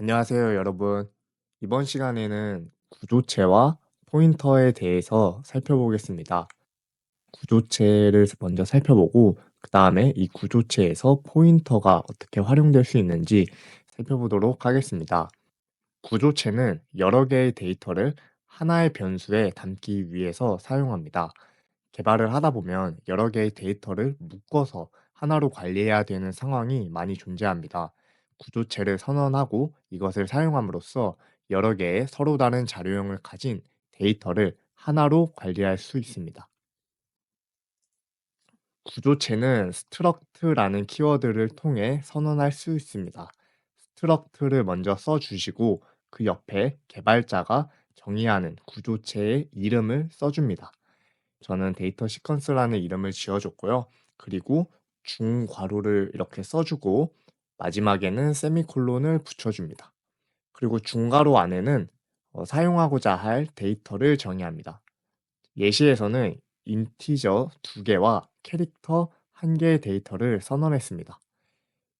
안녕하세요, 여러분. 이번 시간에는 구조체와 포인터에 대해서 살펴보겠습니다. 구조체를 먼저 살펴보고, 그 다음에 이 구조체에서 포인터가 어떻게 활용될 수 있는지 살펴보도록 하겠습니다. 구조체는 여러 개의 데이터를 하나의 변수에 담기 위해서 사용합니다. 개발을 하다 보면 여러 개의 데이터를 묶어서 하나로 관리해야 되는 상황이 많이 존재합니다. 구조체를 선언하고 이것을 사용함으로써 여러 개의 서로 다른 자료형을 가진 데이터를 하나로 관리할 수 있습니다. 구조체는 struct라는 키워드를 통해 선언할 수 있습니다. struct를 먼저 써주시고 그 옆에 개발자가 정의하는 구조체의 이름을 써줍니다. 저는 데이터 시퀀스라는 이름을 지어줬고요. 그리고 중괄호를 이렇게 써주고 마지막에는 세미콜론을 붙여줍니다. 그리고 중괄호 안에는 사용하고자 할 데이터를 정의합니다. 예시에서는 인티저 2개와 캐릭터 1개의 데이터를 선언했습니다.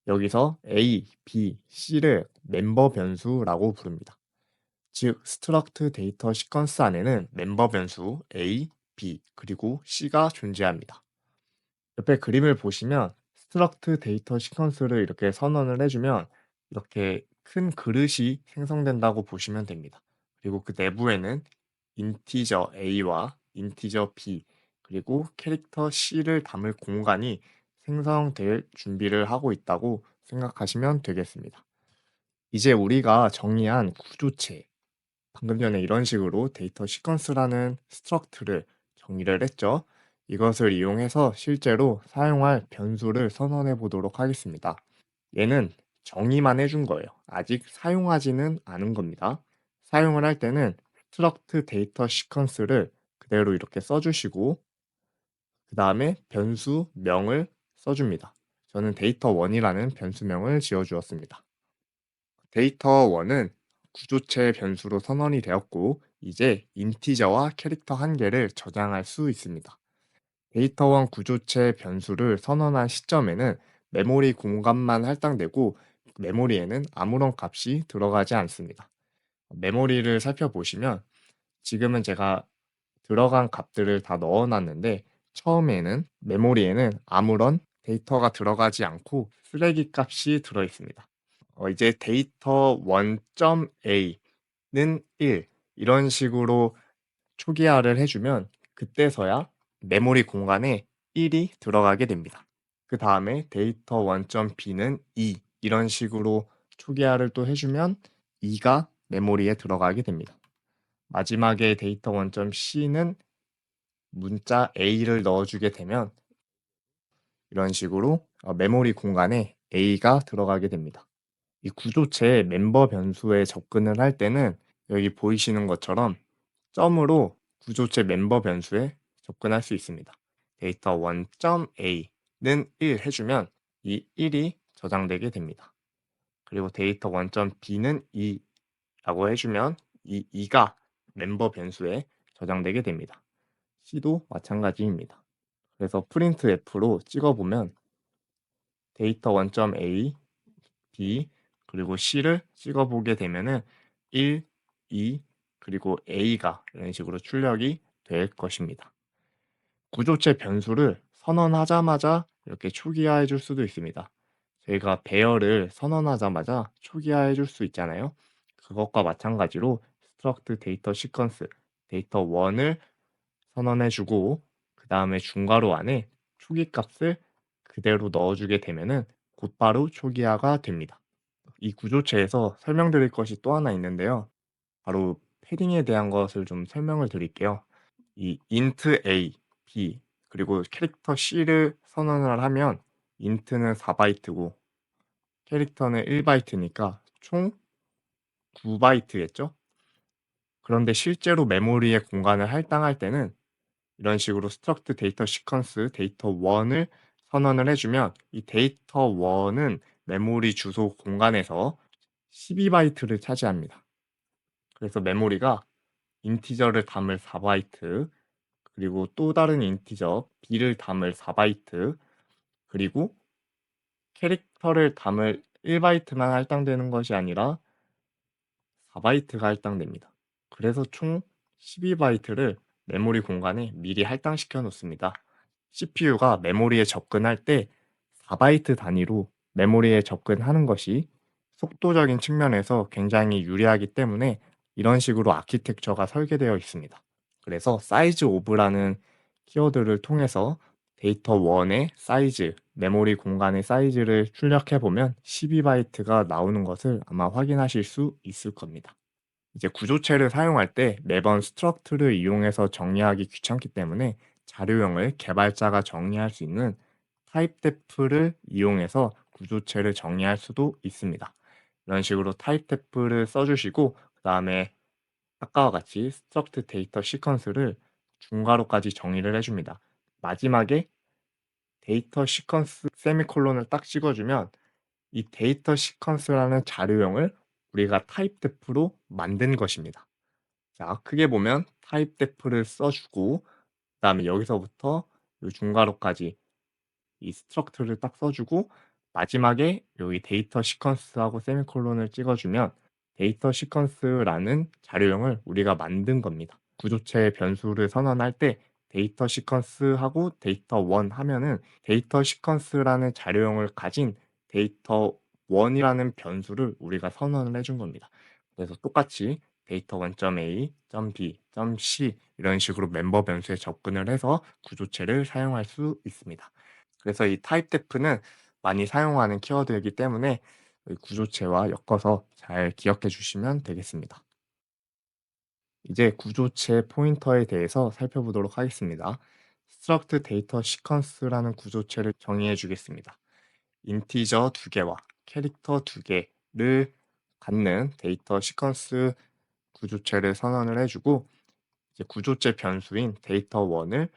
여기서 A, B, C를 멤버 변수라고 부릅니다. 즉, 스트럭트 데이터 시퀀스 안에는 멤버 변수 A, B, 그리고 C가 존재합니다. 옆에 그림을 보시면 스트럭트 데이터 시퀀스를 이렇게 선언을 해주면 이렇게 큰 그릇이 생성된다고 보시면 됩니다. 그리고 그 내부에는 인티저 A와 인티저 B, 그리고 캐릭터 C를 담을 공간이 생성될 준비를 하고 있다고 생각하시면 되겠습니다. 이제 우리가 정의한 구조체, 방금 전에 이런 식으로 데이터 시퀀스라는 스트럭트를 정의를 했죠. 이것을 이용해서 실제로 사용할 변수를 선언해 보도록 하겠습니다. 얘는 정의만 해준 거예요. 아직 사용하지는 않은 겁니다. 사용을 할 때는 스트럭트 데이터 시퀀스를 그대로 이렇게 써주시고 그 다음에 변수명을 써줍니다. 저는 데이터1이라는 변수명을 지어주었습니다. 데이터 1은 구조체 변수로 선언이 되었고 이제 인티저와 캐릭터 1개를 저장할 수 있습니다. 데이터 1 구조체 변수를 선언한 시점에는 메모리 공간만 할당되고 메모리에는 아무런 값이 들어가지 않습니다. 메모리를 살펴보시면 지금은 제가 들어간 값들을 다 넣어놨는데 처음에는 메모리에는 아무런 데이터가 들어가지 않고 쓰레기 값이 들어 있습니다. 이제 데이터 1.a는 1 이런 식으로 초기화를 해주면 그때서야 메모리 공간에 1이 들어가게 됩니다. 그 다음에 데이터 1.b는 2 이런 식으로 초기화를 또 해주면 2가 메모리에 들어가게 됩니다. 마지막에 데이터 1.c는 문자 a를 넣어주게 되면 이런 식으로 메모리 공간에 a가 들어가게 됩니다. 이 구조체의 멤버 변수에 접근을 할 때는 여기 보이시는 것처럼 점으로 구조체 멤버 변수에 접근할 수 있습니다. 데이터 1.a는 1 해주면 이 1이 저장되게 됩니다. 그리고 데이터 1.b는 2라고 해주면 이 2가 멤버 변수에 저장되게 됩니다. C도 마찬가지입니다. 그래서 프린트 F로 찍어보면 데이터 1.a, B, 그리고 C를 찍어보게 되면은 1, 2, 그리고 A가 이런 식으로 출력이 될 것입니다. 구조체 변수를 선언하자마자 이렇게 초기화해 줄 수도 있습니다. 저희가 배열을 선언하자마자 초기화해 줄 수 있잖아요. 그것과 마찬가지로 struct 데이터 시퀀스 데이터 1을 선언해 주고 그 다음에 중괄호 안에 초기 값을 그대로 넣어주게 되면은 곧바로 초기화가 됩니다. 이 구조체에서 설명드릴 것이 또 하나 있는데요. 바로 패딩에 대한 것을 좀 설명을 드릴게요. 이 int a, b 그리고 캐릭터 c를 선언을 하면 int는 4바이트고 캐릭터는 1바이트니까 총 9바이트겠죠? 그런데 실제로 메모리의 공간을 할당할 때는 이런 식으로 struct 데이터 시퀀스 데이터 1을 선언을 해주면 이 데이터 1은 메모리 주소 공간에서 12바이트를 차지합니다. 그래서 메모리가 인티저를 담을 4바이트, 그리고 또 다른 인티저 b를 담을 4바이트, 그리고 캐릭터를 담을 1바이트만 할당되는 것이 아니라 4바이트가 할당됩니다. 그래서 총 12바이트를 메모리 공간에 미리 할당시켜 놓습니다. CPU가 메모리에 접근할 때 4바이트 단위로 메모리에 접근하는 것이 속도적인 측면에서 굉장히 유리하기 때문에 이런 식으로 아키텍처가 설계되어 있습니다. 그래서 사이즈 오브라는 키워드를 통해서 데이터 1의 사이즈, 메모리 공간의 사이즈를 출력해 보면 12바이트가 나오는 것을 아마 확인하실 수 있을 겁니다. 이제 구조체를 사용할 때 매번 스트럭트를 이용해서 정리하기 귀찮기 때문에 자료형을 개발자가 정리할 수 있는 타입데프를 이용해서 구조체를 정리할 수도 있습니다. 이런 식으로 타입데프를 써주시고 그 다음에 아까와 같이 스트럭트 데이터 시퀀스를 중괄호까지 정의를 해줍니다. 마지막에 데이터 시퀀스 세미콜론을 딱 찍어주면 이 데이터 시퀀스라는 자료형을 우리가 타입데프로 만든 것입니다. 자, 크게 보면 타입데프를 써주고 그다음에 여기서부터 요 중괄호까지 이 스트럭트를 딱 써주고 마지막에 여기 데이터 시퀀스하고 세미콜론을 찍어주면 데이터 시퀀스라는 자료형을 우리가 만든 겁니다. 구조체 변수를 선언할 때 데이터 시퀀스하고 데이터 1 하면은 데이터 시퀀스라는 자료형을 가진 데이터 1이라는 변수를 우리가 선언을 해준 겁니다. 그래서 똑같이 데이터 1.a, .b, .c 이런 식으로 멤버 변수에 접근을 해서 구조체를 사용할 수 있습니다. 그래서 이 타입데프는 많이 사용하는 키워드이기 때문에 이 구조체와 엮어서 잘 기억해 주시면 되겠습니다. 이제 구조체 포인터에 대해서 살펴보도록 하겠습니다. struct data sequence라는 구조체를 정의해 주겠습니다. 인티저 두 개와 캐릭터 두 개를 갖는 데이터 시퀀스 구조체를 선언을 해주고 이제 구조체 변수인 데이터 1을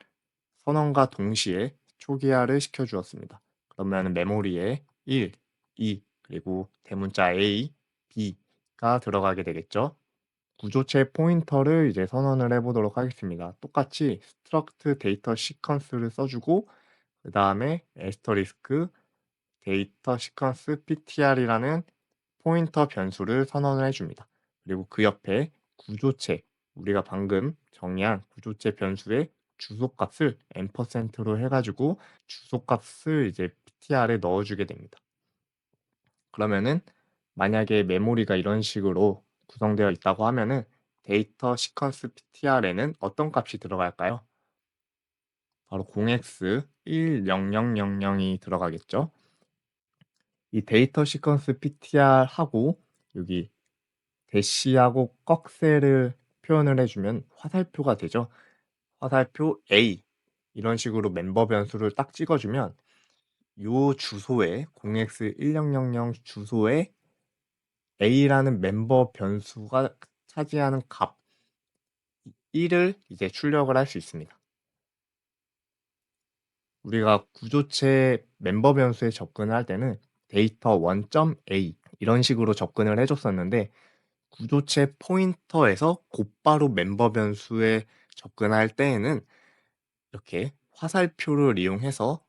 선언과 동시에 초기화를 시켜 주었습니다. 그러면 메모리에 1, 2 그리고 대문자 A, B가 들어가게 되겠죠. 구조체 포인터를 이제 선언을 해보도록 하겠습니다. 똑같이 struct 데이터 시퀀스를 써주고 그 다음에 에스터리스크 데이터 시퀀스 ptr이라는 포인터 변수를 선언을 해줍니다. 그리고 그 옆에 구조체, 우리가 방금 정의한 구조체 변수의 주소값을 앰퍼센트로 해가지고 주소값을 이제 ptr에 넣어주게 됩니다. 그러면은 만약에 메모리가 이런 식으로 구성되어 있다고 하면은 데이터 시퀀스 ptr에는 어떤 값이 들어갈까요? 바로 0x 10000이 들어가겠죠. 이 데이터 시퀀스 ptr하고 여기 대시하고 꺽쇠를 표현을 해주면 화살표가 되죠. 화살표 A 이런 식으로 멤버 변수를 딱 찍어주면 요 주소에 0x1000 주소에 A라는 멤버 변수가 차지하는 값 1을 이제 출력을 할 수 있습니다. 우리가 구조체 멤버 변수에 접근을 할 때는 데이터 1.a 이런 식으로 접근을 해줬었는데 구조체 포인터에서 곧바로 멤버 변수에 접근할 때에는 이렇게 화살표를 이용해서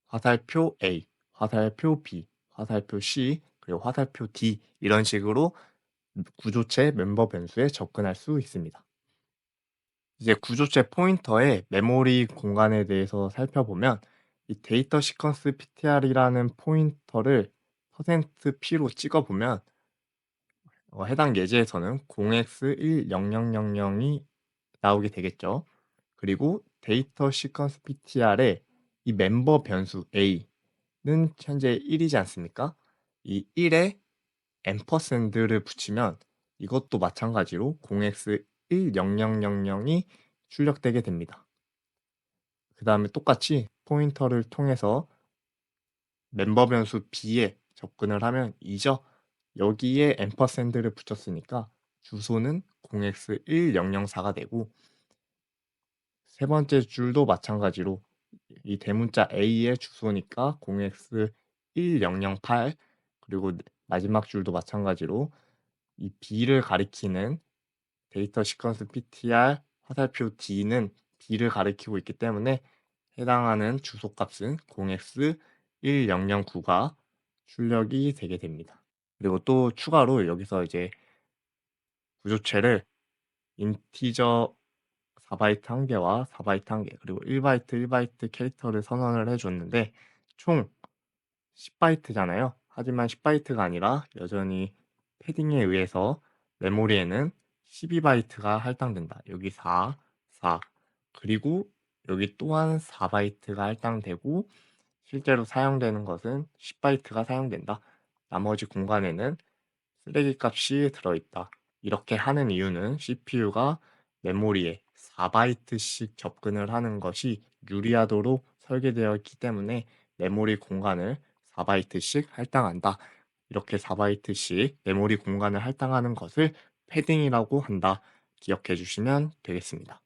화살표 A, 화살표 B, 화살표 C, 그리고 화살표 D 이런 식으로 구조체 멤버 변수에 접근할 수 있습니다. 이제 구조체 포인터의 메모리 공간에 대해서 살펴보면 이 데이터 시퀀스 ptr이라는 포인터를 %p로 찍어보면 해당 예제에서는 0x10000이 나오게 되겠죠. 그리고 데이터 시퀀스 ptr에 이 멤버 변수 a는 현재 1이지 않습니까? 이 1에 앰퍼샌드를 붙이면 이것도 마찬가지로 0x10000이 출력되게 됩니다. 그 다음에 똑같이 포인터를 통해서 멤버 변수 b에 접근을 하면 2죠. 여기에 앰퍼샌드를 붙였으니까 주소는 0x1004가 되고 세 번째 줄도 마찬가지로 이 대문자 A의 주소니까 0x1008 그리고 마지막 줄도 마찬가지로 이 B를 가리키는 데이터 시퀀스 ptr 화살표 D는 B를 가리키고 있기 때문에 해당하는 주소값은 0x1009가 출력이 되게 됩니다. 그리고 또 추가로 여기서 이제 구조체를 인티저 4바이트 1개와 4바이트 1개 그리고 1바이트 1바이트 캐릭터를 선언을 해 줬는데 총 10바이트잖아요. 하지만 10바이트가 아니라 여전히 패딩에 의해서 메모리에는 12바이트가 할당된다. 여기 4, 4 그리고 여기 또한 4바이트가 할당되고 실제로 사용되는 것은 10바이트가 사용된다. 나머지 공간에는 쓰레기 값이 들어있다. 이렇게 하는 이유는 CPU가 메모리에 4바이트씩 접근을 하는 것이 유리하도록 설계되어 있기 때문에 메모리 공간을 4바이트씩 할당한다. 이렇게 4바이트씩 메모리 공간을 할당하는 것을 패딩이라고 한다. 기억해 주시면 되겠습니다.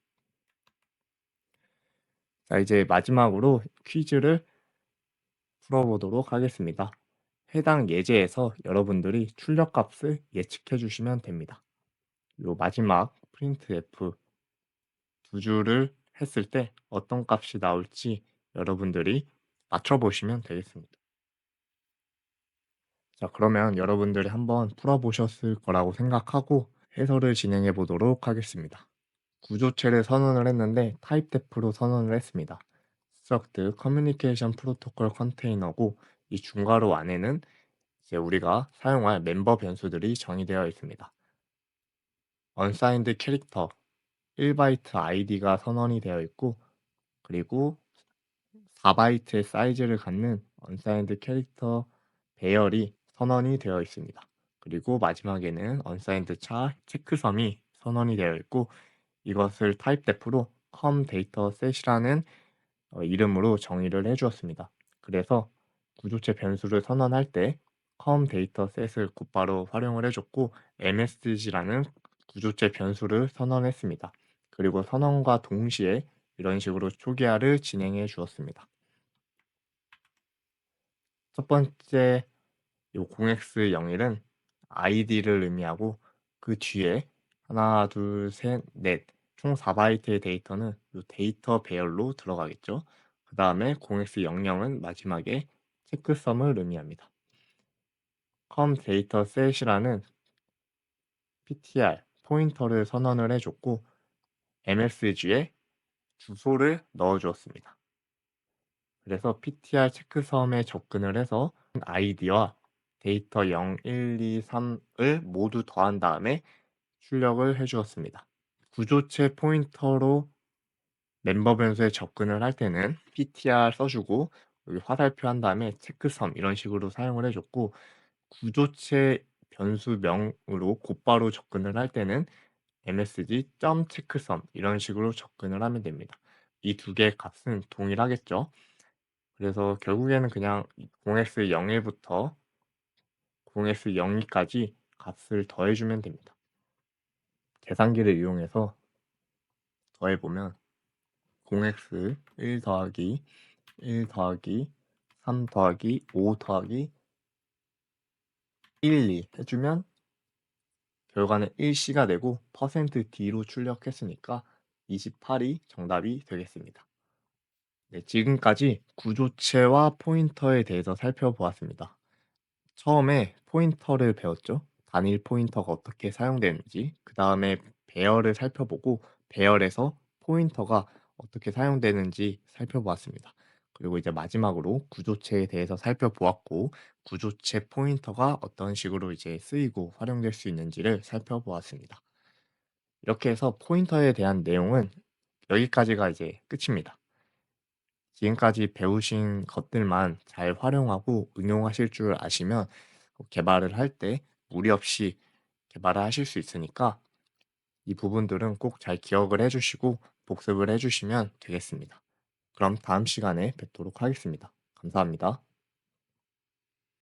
자, 이제 마지막으로 퀴즈를 풀어보도록 하겠습니다. 해당 예제에서 여러분들이 출력값을 예측해 주시면 됩니다. 요 마지막 printf 두 줄을 했을 때 어떤 값이 나올지 여러분들이 맞춰보시면 되겠습니다. 자, 그러면 여러분들이 한번 풀어보셨을 거라고 생각하고 해설을 진행해 보도록 하겠습니다. 구조체를 선언을 했는데 타입데프로 선언을 했습니다. struct communication protocol container고 이 중괄호 안에는 이제 우리가 사용할 멤버 변수들이 정의되어 있습니다. unsigned 캐릭터 1바이트 id가 선언이 되어 있고 그리고 4바이트의 사이즈를 갖는 unsigned 캐릭터 배열이 선언이 되어 있습니다. 그리고 마지막에는 unsigned 차 체크섬이 선언이 되어 있고 이것을 타입데프로 comDataSet이라는 이름으로 정의를 해주었습니다. 그래서 구조체 변수를 선언할 때 comDataSet을 곧바로 활용을 해줬고 MSG라는 구조체 변수를 선언했습니다. 그리고 선언과 동시에 이런 식으로 초기화를 진행해 주었습니다. 첫 번째 요 0x01은 id를 의미하고 그 뒤에 하나, 둘, 셋, 넷, 총 4바이트의 데이터는 요 데이터 배열로 들어가겠죠. 그 다음에 0x00은 마지막에 체크섬을 의미합니다. com 데이터 셋이라는 ptr 포인터를 선언을 해줬고 msg에 주소를 넣어주었습니다. 그래서 ptr 체크섬에 접근을 해서 id와 데이터 0, 1, 2, 3을 모두 더한 다음에 출력을 해주었습니다. 구조체 포인터로 멤버 변수에 접근을 할 때는 ptr 써주고 여기 화살표 한 다음에 체크섬 이런 식으로 사용을 해줬고 구조체 변수명으로 곧바로 접근을 할 때는 msg.체크섬 이런 식으로 접근을 하면 됩니다. 이 두 개의 값은 동일하겠죠. 그래서 결국에는 그냥 0x01부터 0x02까지 값을 더해주면 됩니다. 계산기를 이용해서 더해보면 0x1 더하기 1 더하기 3 더하기 5 더하기 1, 2 해주면 결과는 1C가 되고 %D로 출력했으니까 28이 정답이 되겠습니다. 네, 지금까지 구조체와 포인터에 대해서 살펴보았습니다. 처음에 포인터를 배웠죠. 단일 포인터가 어떻게 사용되는지, 그 다음에 배열을 살펴보고 배열에서 포인터가 어떻게 사용되는지 살펴보았습니다. 그리고 이제 마지막으로 구조체에 대해서 살펴보았고, 구조체 포인터가 어떤 식으로 이제 쓰이고 활용될 수 있는지를 살펴보았습니다. 이렇게 해서 포인터에 대한 내용은 여기까지가 이제 끝입니다. 지금까지 배우신 것들만 잘 활용하고 응용하실 줄 아시면 개발을 할 때 무리 없이 개발을 하실 수 있으니까 이 부분들은 꼭 잘 기억을 해주시고 복습을 해주시면 되겠습니다. 그럼 다음 시간에 뵙도록 하겠습니다. 감사합니다.